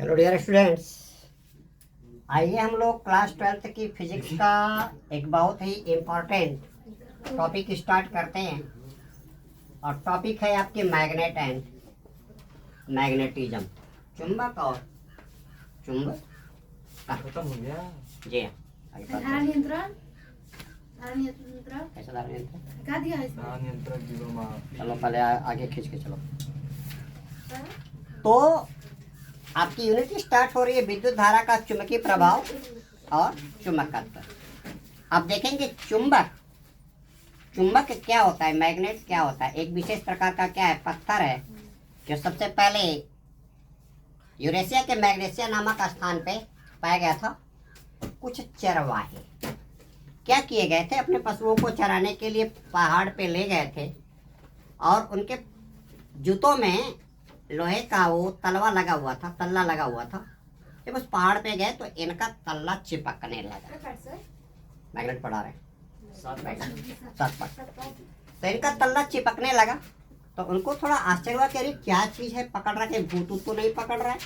Hello dear students, आइए हम लोग क्लास 12th की फिजिक्स का एक बहुत ही इम्पोर्टेंट टॉपिक स्टार्ट करते हैं। और टॉपिक है आपके मैग्नेट एंड मैग्नेटिज्म, चुंबक और चुंबक खत्म हो गया। जी हाँ, आगे बात धारा करें। नियंत्रण धारा नियंत्रण कैसा धारा नियंत्रण? क्या दिया है इसमें? हाँ, नियंत्रक जीरो माप। चलो पहले आगे खींच के चलो। तो आपकी यूनिट स्टार्ट हो रही है विद्युत धारा का चुंबकीय प्रभाव और चुंबकत्व। आप देखेंगे चुंबक क्या होता है, मैग्नेट क्या होता है। एक विशेष प्रकार का क्या है, पत्थर है जो सबसे पहले यूरेशिया के मैग्नेशिया नामक स्थान पे पाया गया था। कुछ चरवाहे क्या किए गए थे, अपने पशुओं को चराने के लिए पहाड़ पे ले गए थे और उनके जूतों में लोहे का वो तलवा लगा हुआ था, तल्ला लगा हुआ था। जब उस पहाड़ पे गए तो इनका तल्ला चिपकने लगा। मैग्नेट पढ़ा रहे हैं, 7 पार्ट। तो इनका तल्ला चिपकने लगा तो उनको थोड़ा आश्चर्य हुआ कि अरे क्या चीज है, पकड़ रहा है, भूत तो नहीं पकड़ रहा है।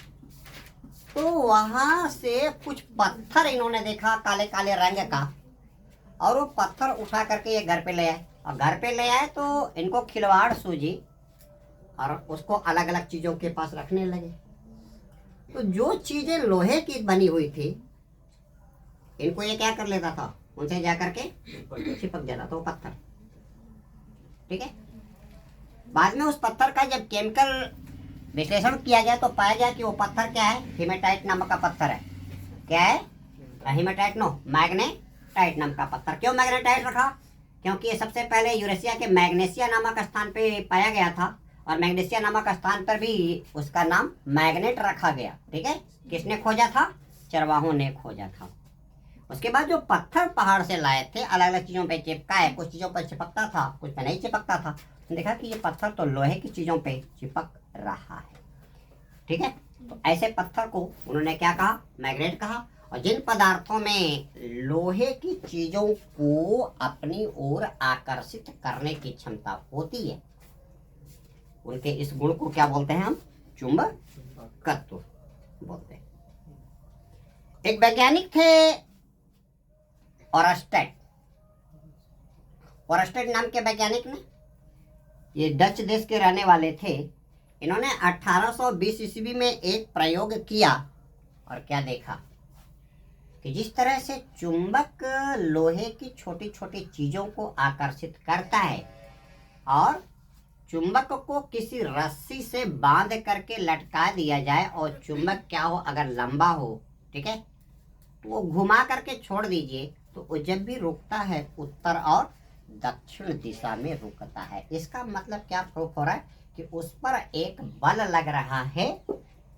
तो वहां से कुछ पत्थर इन्होंने देखा काले काले रंग का, और वो पत्थर उठा करके ये घर पे ले आए। और घर पे ले आए तो इनको खिलवाड़ सूझी और उसको अलग अलग चीजों के पास रखने लगे। तो जो चीजें लोहे की बनी हुई थी इनको ये क्या कर लेता था, उनसे जाकर के चिपक जाता था वो पत्थर। ठीक है। बाद में उस पत्थर का जब केमिकल विश्लेषण किया गया तो पाया गया कि वो पत्थर क्या है, हीमेटाइट नामक का पत्थर है। क्या है? हीमेटाइट नो, मैग्नेटाइट नाम का पत्थर। क्यों मैग्नेटाइट रखा? क्योंकि ये सबसे पहले यूरेशिया के मैग्नेशिया नामक स्थान पे पाया गया था और मैग्नेशिया नामक स्थान पर भी उसका नाम मैग्नेट रखा गया। ठीक है। किसने खोजा था? चरवाहों ने खोजा था। उसके बाद जो पत्थर पहाड़ से लाए थे, अलग अलग चीजों पे चिपका है, कुछ चीजों पर चिपकता था, कुछ पे नहीं चिपकता था। देखा कि ये पत्थर तो लोहे की चीजों पे चिपक रहा है। ठीक है। तो ऐसे पत्थर को उन्होंने क्या कहा? मैग्नेट कहा। और जिन पदार्थों में लोहे की चीजों को अपनी ओर आकर्षित करने की क्षमता होती है उनके इस गुण को क्या बोलते हैं हम? चुंबकत्व बोलते हैं। एक वैज्ञानिक थे ओरस्टेड। ओरस्टेड नाम के वैज्ञानिक ने, ये डच देश के रहने वाले थे। इन्होंने 1820 ईस्वी में एक प्रयोग किया और क्या देखा कि जिस तरह से चुंबक लोहे की छोटी छोटी चीजों को आकर्षित करता है और चुंबक को किसी रस्सी से बांध करके लटका दिया जाए और चुंबक क्या हो, अगर लंबा हो, ठीक है, तो वो घुमा करके छोड़ दीजिए तो वो जब भी रुकता है उत्तर और दक्षिण दिशा में रुकता है। इसका मतलब क्या प्रूफ हो रहा है कि उस पर एक बल लग रहा है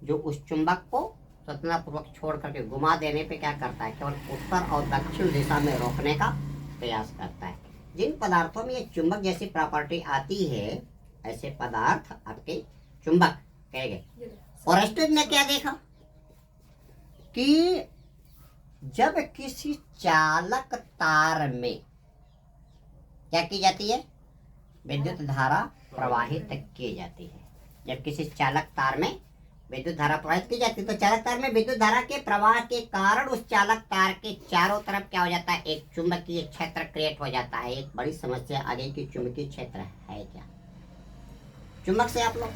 जो उस चुंबक को स्वतंत्रपूर्वक छोड़ करके घुमा देने पे क्या करता है, केवल उत्तर और दक्षिण दिशा में रोकने का प्रयास करता है। जिन पदार्थों में ये चुंबक जैसी प्रॉपर्टी आती है ऐसे पदार्थ आपके चुंबक कहे गए। ओरस्टेड ने क्या देखा कि जब किसी चालक तार में क्या की जाती है, विद्युत धारा प्रवाहित की जाती है। जब किसी चालक तार में विद्युत धारा प्रवाहित की जाती है तो चालक तार में विद्युत धारा के प्रवाह के कारण उस चालक तार के चारों तरफ क्या हो जाता है, एक चुंबकीय क्षेत्र क्रिएट हो जाता है। एक बड़ी समस्या आ गई कि चुंबकीय क्षेत्र है क्या। चुंबक से आप लोग,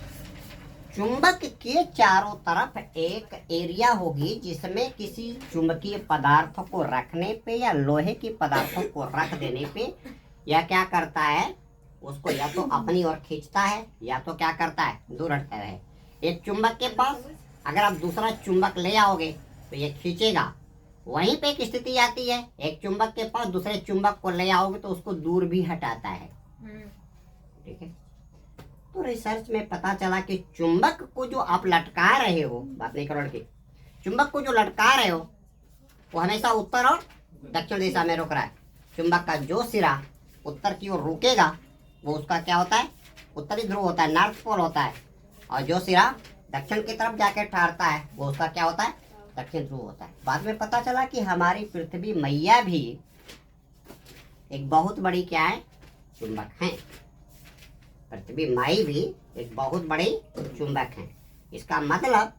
चुंबक के चारों तरफ एक एरिया होगी जिसमें किसी चुंबकीय पदार्थ को रखने पे या लोहे की पदार्थों को रख देने पे या क्या करता है, उसको या तो अपनी ओर खींचता है या तो क्या करता है, दूर हटता है। एक चुंबक के पास अगर आप दूसरा चुंबक ले आओगे तो ये खींचेगा। वहीं पे एक स्थिति आती है, एक चुंबक के पास दूसरे चुंबक को ले आओगे तो उसको दूर भी हटाता है। ठीक है। तो रिसर्च में पता चला कि चुंबक को जो आप लटका रहे हो, बात नहीं करोड़ की, चुंबक को जो लटका रहे हो वो हमेशा उत्तर और दक्षिण दिशा में रुक रहा है। चुंबक का जो सिरा उत्तर की ओर रुकेगा वो उसका क्या होता है, उत्तरी ध्रुव होता है, नॉर्थ पोल होता है। और जो सिरा दक्षिण की तरफ जाके ठहरता है वो उसका क्या होता है, दक्षिण ध्रुव होता है। बाद में पता चला कि हमारी पृथ्वी मैया भी एक बहुत बड़ी क्या है, चुंबक है। पृथ्वी माई भी एक बहुत बड़ी चुंबक है। इसका मतलब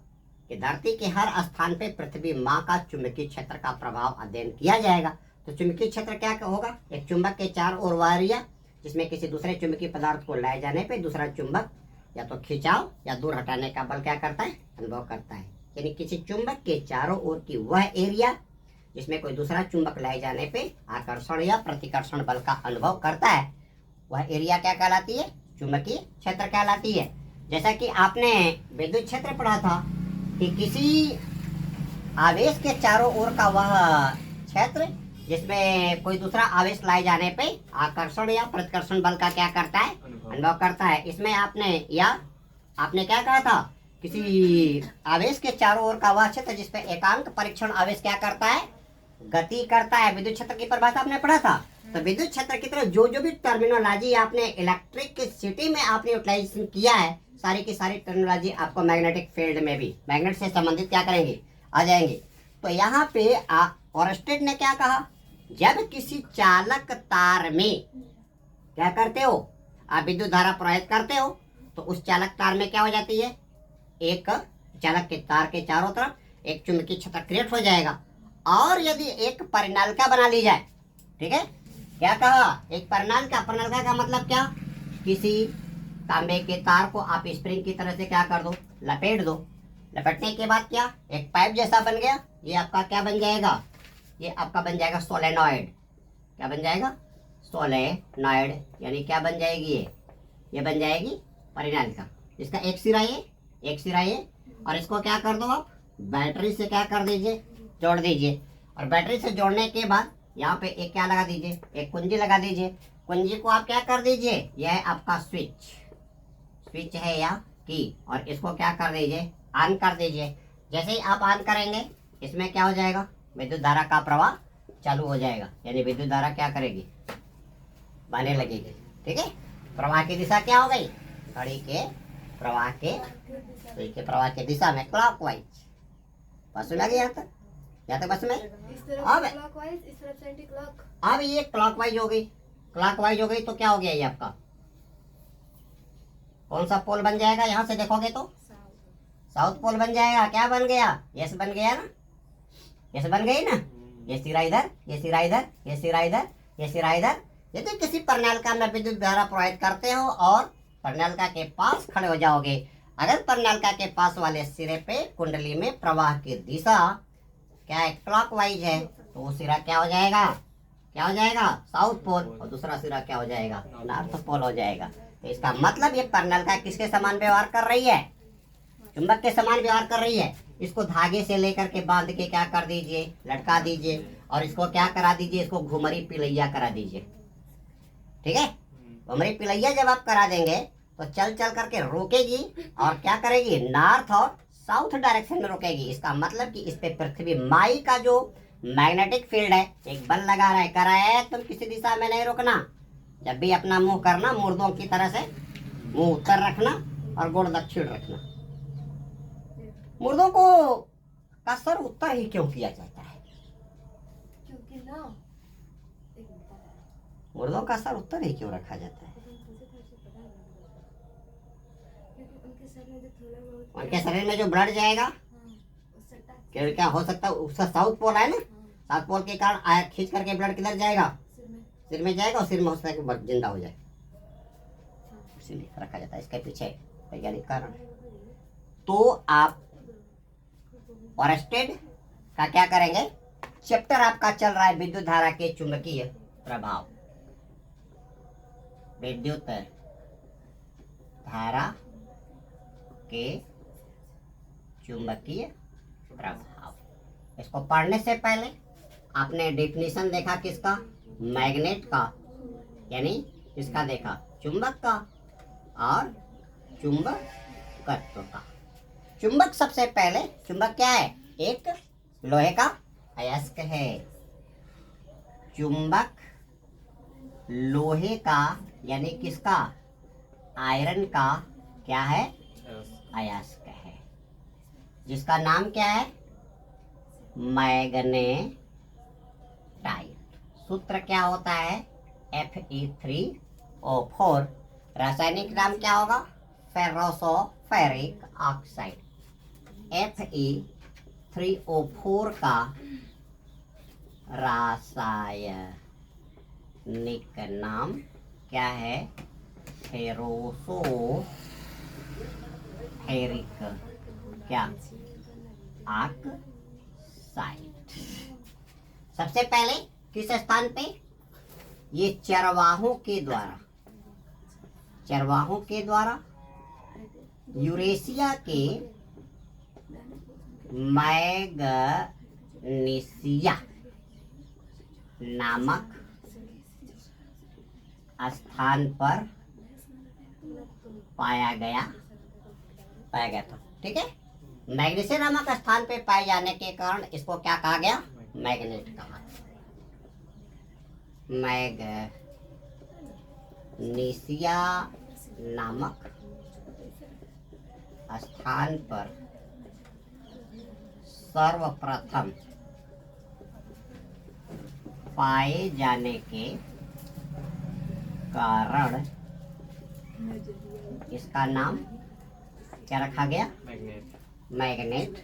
कि धरती के हर स्थान पे पृथ्वी माँ का चुंबकीय क्षेत्र का प्रभाव अध्ययन किया जाएगा। तो चुंबकीय क्षेत्र क्या होगा? एक चुंबक के चारों ओर वायरिया, जिसमें किसी दूसरे चुंबकीय पदार्थ को लाए जाने पे दूसरा चुंबक या तो खिंचाव या दूर हटाने का बल क्या करता है? अनुभव करता है। यानी किसी चुंबक के चारों ओर की वह एरिया जिसमें कोई दूसरा चुंबक लाए जाने पे आकर्षण या प्रतिकर्षण बल का अनुभव करता है, वह एरिया क्या कहलाती है? चुंबकीय क्षेत्र कहलाती है। जैसा कि आपने विद्युत क्षेत्र पढ़ा था कि किसी आवेश के चारों ओर का वह क्षेत्र जिसमें कोई दूसरा आवेश लाए जाने पे आकर्षण या प्रतिकर्षण बल का क्या करता है? अनुभव करता है। इसमें आपने क्या कहा था? किसी आवेश के चारों ओर का वह क्षेत्र जिसपे एकांक परीक्षण आवेश क्या करता है? गति करता है। विद्युत क्षेत्र की परिभाषा आपने पढ़ा था। तो विद्युत क्षेत्र की तरह जो जो भी टर्मिनोलॉजी आपने इलेक्ट्रिक सिटी में आपने यूटिलाइजेशन किया है, सारी की सारी टर्मिनोलॉजी आपको मैग्नेटिक फील्ड में भी मैग्नेट से संबंधित क्या करेंगे? आ जाएंगे। तो यहाँ पे ऑरस्टेड ने क्या कहा? जब किसी चालक तार में क्या करते हो? आप विद्युत धारा प्रवाहित करते हो, तो उस चालक तार में क्या हो जाती है? एक चालक के तार के चारों तरफ एक चुंबकीय क्षेत्र क्रिएट हो जाएगा। और यदि एक परिनालिका बना ली जाए, ठीक है, क्या कहा? एक परिनालिका का मतलब क्या? किसी तांबे के तार को आप स्प्रिंग की तरह से क्या कर दो? लपेट दो। लपेटने के बाद क्या? एक पाइप जैसा बन गया। ये आपका क्या बन जाएगा? ये आपका बन जाएगा सोलेनॉइड। क्या बन जाएगा? सोलेनॉइड। यानी क्या बन जाएगी? ये बन जाएगी परिनालिका। इसका एक सिरा ये और इसको क्या कर दो आप? बैटरी से क्या कर दीजिए? जोड़ दीजिए। और बैटरी से जोड़ने के बाद यहाँ पे एक क्या लगा दीजिए? एक कुंजी लगा दीजिए। कुंजी को आप क्या कर दीजिए? यह है आपका स्विच है या की, और इसको क्या कर दीजिए? ऑन कर दीजिए। जैसे ही आप ऑन करेंगे, इसमें क्या हो जाएगा? विद्युत धारा का प्रवाह चालू हो जाएगा। यानी विद्युत धारा क्या करेगी? बहने लगेगी। ठीक है। प्रवाह की दिशा क्या हो गई? घड़ी के प्रवाह के दिशा में क्लॉकवाइज। बस में लगे यहाँ तक बस में। इस तरफ अब क्लॉकवाइज, इस तरफ एंटी क्लॉक। अब ये क्लॉकवाइज हो गई तो क्या हो गया? ये आपका कौन सा पोल बन जाएगा? यहाँ से देखोगे तो साउथ पोल बन जाएगा। क्या बन गया? यस बन गया ना? यस बन गई ना? ये सिरा इधर, ये सिरा इधर, ये सिरा इधर, ये सिरा इधर। यदि किसी परिनालिका में विद्युत धारा प्रवाहित करते हो और परिनालिका के पास खड़े हो जाओगे, अगर परिनालिका के पास वाले सिरे पे कुंडली में प्रवाह की दिशा क्या है? क्लॉकवाइज है, तो वो सिरा क्या हो जाएगा? South pole. और दूसरा सिरा क्या हो जाएगा? नॉर्थ पोल हो जाएगा। तो इसका मतलब ये परिनालिका किसके समान व्यवहार कर रही है? चुंबक के समान व्यवहार कर रही है। इसको धागे से लेकर के बांध के क्या कर दीजिए? लटका दीजिए। और इसको क्या करा दीजिए? इसको घुमरी पिलैया करा दीजिए। ठीक है। घुमरी पिलैया जब आप करा देंगे तो चल करके रोकेगी और क्या करेगी? नॉर्थ और साउथ डायरेक्शन में रोकेगी। इसका मतलब कि इस पे पृथ्वी माई का जो मैग्नेटिक फील्ड है, एक बल लगा रहा है। कर रहा है तुम किसी दिशा में नहीं रोकना। जब भी अपना मुंह करना, मुर्दों की तरह से मुंह उत्तर रखना और गोड़ दक्षिण रखना। मुर्दों को का सर उत्तर ही क्यों किया जाता है? क्योंकि ना मुर्दों का सर उत्तर ही क्यों रखा जाता है? उनके शरीर में जो ब्लड जाएगा, क्या हो सकता है? उसका साउथ पोल है ना, साउथ पोल के कारण खींच करके ब्लड किधर जाएगा? सिर में जाएगा और सिर में हो सकता है कि जिंदा हो जाए, इसीलिए रखा जाता है। इसके पीछे वैज्ञानिक कारण। तो आप ऑरस्टेड का क्या करेंगे? चैप्टर आपका चल रहा है विद्युत धारा के चुंबकीय प्रभाव। विद्युत धारा के चुंबकीय प्रभाव। इसको पढ़ने से पहले आपने डेफिनेशन देखा किसका? मैग्नेट का, यानी इसका देखा चुंबक का और चुंबकत्व का। चुंबक सबसे पहले, चुंबक क्या है? एक लोहे का अयस्क है। चुंबक लोहे का यानी किसका? आयरन का क्या है? अयस्क है, जिसका नाम क्या है? मैग्नेटाइट। सूत्र क्या होता है? Fe3O4। रासायनिक नाम क्या होगा? फेरोसो फेरिक ऑक्साइड। Fe3O4 का रासायनिक नाम क्या है? फेरोसो फेरिक क्या ऑक्साइड। सबसे पहले किस स्थान पे? ये चरवाहों के द्वारा यूरेशिया के मैग्नीशिया नामक स्थान पर पाया गया था। ठीक है, मैग्नीशिया नामक स्थान पे पाए जाने के कारण इसको क्या कहा गया? मैग्नेट कहा। मैग्नीशिया नामक स्थान पर सर्वप्रथम पाए जाने के कारण इसका नाम क्या रखा गया? मैग्नेट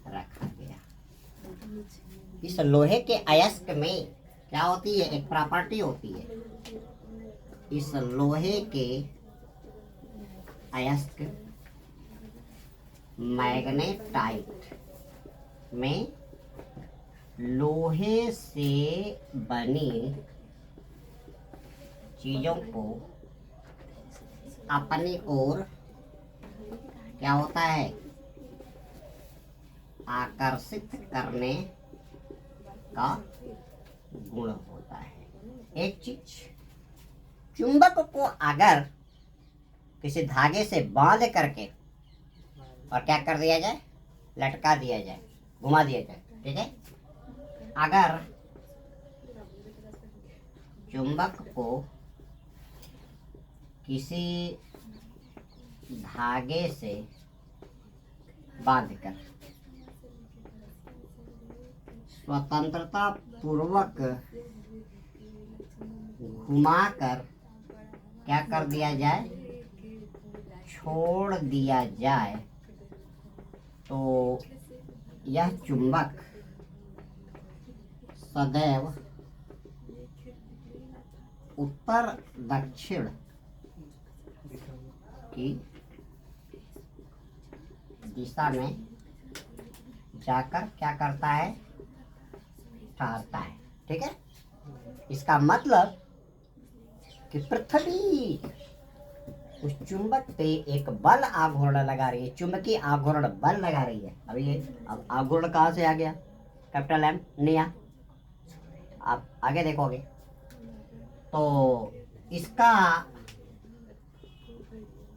रखा गया। इस लोहे के अयस्क में क्या होती है? एक प्रॉपर्टी होती है। इस लोहे के अयस्क मैग्नेटाइट में लोहे से बनी चीजों को अपनी ओर क्या होता है? आकर्षित करने का गुण होता है। एक चीज, चुंबक को अगर किसी धागे से बांध करके और क्या कर दिया जाए? लटका दिया जाए, घुमा दिया जाए। ठीक है, अगर चुंबक को किसी धागे से बांधकर स्वतंत्रता पूर्वक घुमाकर क्या कर दिया जाए? छोड़ दिया जाए, तो यह चुंबक सदैव उत्तर दक्षिण की दिशा में जाकर क्या करता है? ठहरता है। ठीक है, इसका मतलब कि पृथ्वी उस चुंबक पे एक बल आघूर्ण लगा रही है, चुंबकीय आघूर्ण बल लगा रही है। अभी ये अब आघूर्ण कहाँ से आ गया? कैपिटल एम निया। आप आगे देखोगे तो इसका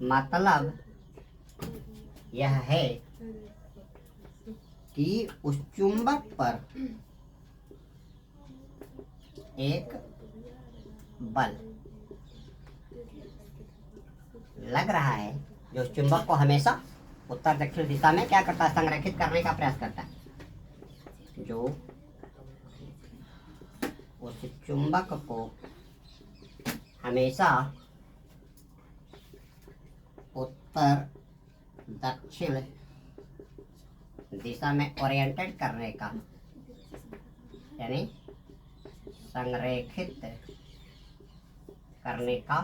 मतलब यह है कि उस चुंबक पर एक बल लग रहा है जो चुंबक को हमेशा उत्तर दक्षिण दिशा में क्या करता है? संरेखित करने का प्रयास करता है। जो उस चुंबक को हमेशा उत्तर दक्षिण दिशा में ओरिएंटेड करने का यानी संरेखित करने का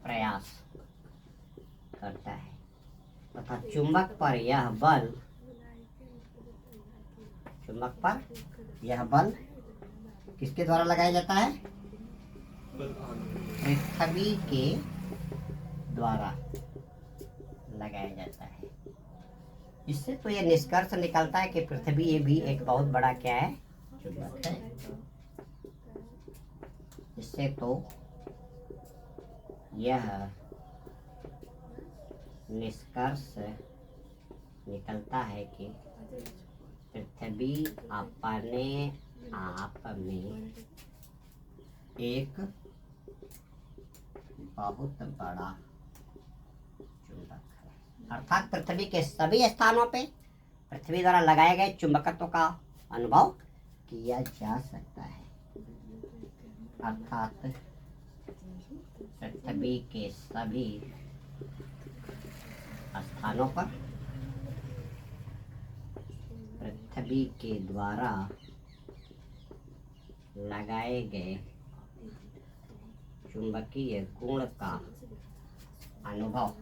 प्रयास करता है तथा चुंबक पर यह बल किसके द्वारा लगाया जाता है? पृथ्वी के द्वारा लगाया जाता है। इससे तो यह निष्कर्ष निकलता है कि पृथ्वी ये भी एक बहुत बड़ा क्या है? चुंबक है। इससे तो यह निष्कर्ष निकलता है कि पृथ्वी अपने आप में एक बहुत बड़ा चुंबक है। अर्थात पृथ्वी के सभी स्थानों पे पृथ्वी द्वारा लगाए गए चुंबकत्व का अनुभव किया जा सकता है। अर्थात पृथ्वी के सभी स्थानों पर पृथ्वी के द्वारा लगाए गए चुंबकीय गुण का अनुभव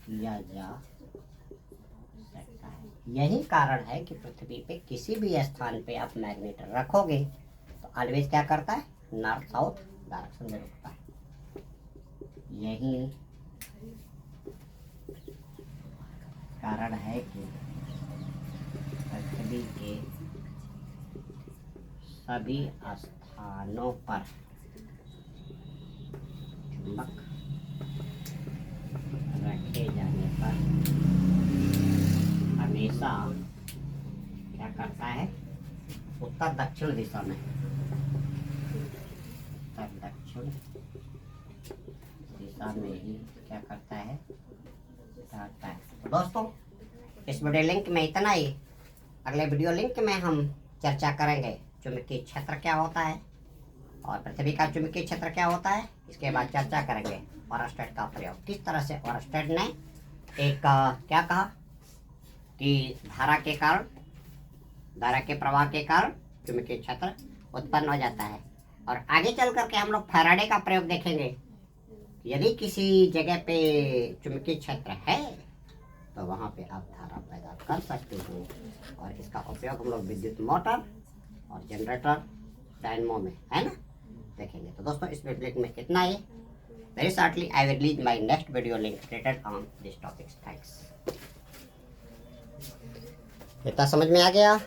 किया जा सकता है। यही कारण है कि पृथ्वी पे किसी भी स्थान पे आप मैग्नेट रखोगे तो ऑलवेज क्या करता है, नॉर्थ साउथ डायरेक्शन में रुकता है। यही कारण है कि पृथ्वी के सभी स्थानों पर चुंबक रखे जाने पर हमेशा क्या करता है, उत्तर दक्षिण दिशा में, उत्तर दक्षिण दिशा में ही क्या करता है, जाता है। तो दोस्तों इस वीडियो लिंक में इतना ही। अगले वीडियो लिंक में हम चर्चा करेंगे चुंबकीय क्षेत्र क्या होता है और पृथ्वी का चुंबकीय क्षेत्र क्या होता है। इसके बाद चर्चा करेंगे ओरस्टेड का प्रयोग, किस तरह से ओरस्टेड ने एक क्या कहा कि धारा के प्रवाह के कारण चुंबकीय क्षेत्र उत्पन्न हो जाता है। और आगे चल करके हम लोग फैराडे का प्रयोग देखेंगे। यदि किसी जगह पे चुंबकीय क्षेत्र है तो वहाँ पे आप धारा पैदा कर सकते हो और इसका उपयोग हम लोग विद्युत मोटर और जनरेटर डायनमो में, है ना, देखेंगे। तो दोस्तों इस वीडियो में इतना ही। Very shortly I will release my next video link related on this topics. Thanks. इतना समझ में आ गया?